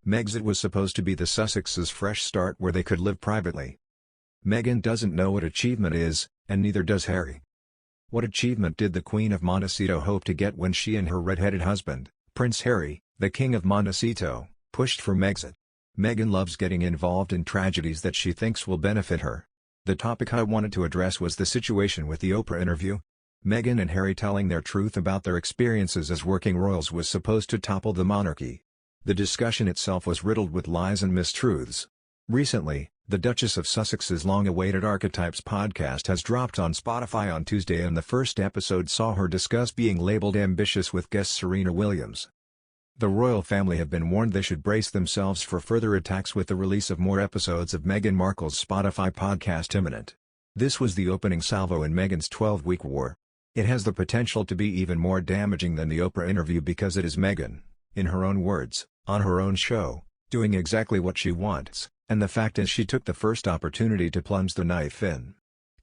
Megxit was supposed to be the Sussexes' fresh start where they could live privately. Meghan doesn't know what achievement is, and neither does Harry. What achievement did the Queen of Montecito hope to get when she and her red-headed husband, Prince Harry, the King of Montecito, pushed for Megxit? Meghan loves getting involved in tragedies that she thinks will benefit her. The topic I wanted to address was the situation with the Oprah interview. Meghan and Harry telling their truth about their experiences as working royals was supposed to topple the monarchy. The discussion itself was riddled with lies and mistruths. Recently, the Duchess of Sussex's long-awaited Archetypes podcast has dropped on Spotify on Tuesday, and the first episode saw her discuss being labeled ambitious with guest Serena Williams. The royal family have been warned they should brace themselves for further attacks with the release of more episodes of Meghan Markle's Spotify podcast imminent. This was the opening salvo in Meghan's 12-week war. It has the potential to be even more damaging than the Oprah interview because it is Meghan, in her own words, on her own show, doing exactly what she wants, and the fact is she took the first opportunity to plunge the knife in.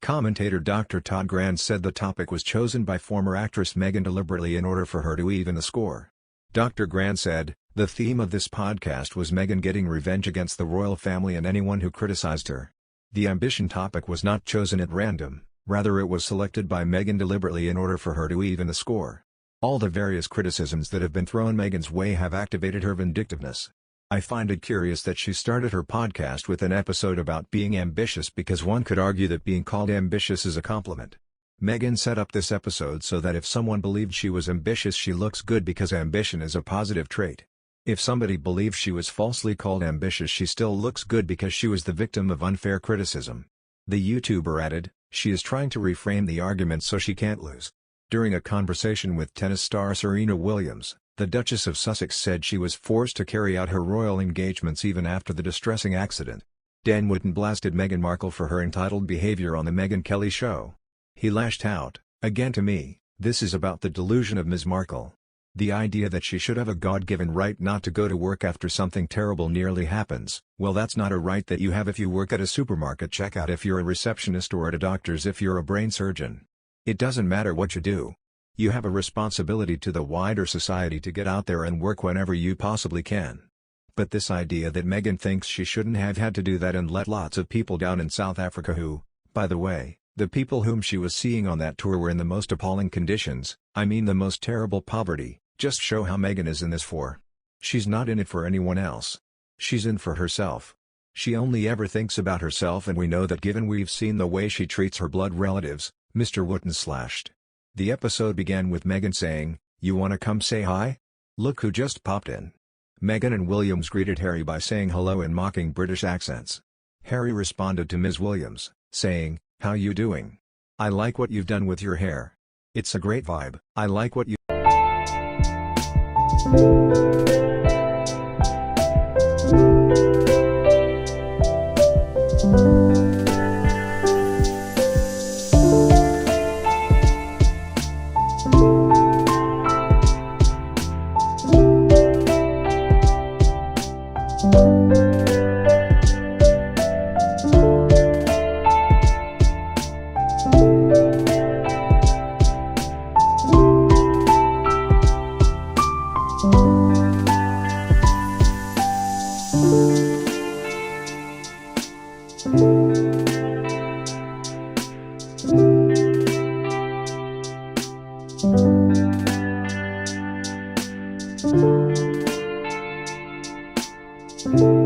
Commentator Dr. Todd Grant said the topic was chosen by former actress Meghan deliberately in order for her to even the score. Dr. Grant said, "The theme of this podcast was Meghan getting revenge against the royal family and anyone who criticized her. The ambition topic was not chosen at random, rather it was selected by Meghan deliberately in order for her to even the score. All the various criticisms that have been thrown Meghan's way have activated her vindictiveness. I find it curious that she started her podcast with an episode about being ambitious because one could argue that being called ambitious is a compliment. Meghan set up this episode so that if someone believed she was ambitious she looks good because ambition is a positive trait. If somebody believes she was falsely called ambitious she still looks good because she was the victim of unfair criticism." The YouTuber added, "She is trying to reframe the argument so she can't lose." During a conversation with tennis star Serena Williams, the Duchess of Sussex said she was forced to carry out her royal engagements even after the distressing accident. Dan Wootton blasted Meghan Markle for her entitled behavior on the Megyn Kelly show. He lashed out, "Again to me, this is about the delusion of Ms. Markle. The idea that she should have a God-given right not to go to work after something terrible nearly happens, well that's not a right that you have if you work at a supermarket checkout, if you're a receptionist, or at a doctor's if you're a brain surgeon. It doesn't matter what you do. You have a responsibility to the wider society to get out there and work whenever you possibly can." But this idea that Meghan thinks she shouldn't have had to do that and let lots of people down in South Africa who, by the way, the people whom she was seeing on that tour were in the most appalling conditions, I mean the most terrible poverty, just show how Meghan is in this for. She's not in it for anyone else. She's in for herself. She only ever thinks about herself, and we know that given we've seen the way she treats her blood relatives, Mr. Wootton slashed. The episode began with Meghan saying, "You wanna come say hi? Look who just popped in." Meghan and Williams greeted Harry by saying hello in mocking British accents. Harry responded to Ms. Williams, saying, "How you doing? I like what you've done with your hair. It's a great vibe. I like what you..." Thank you.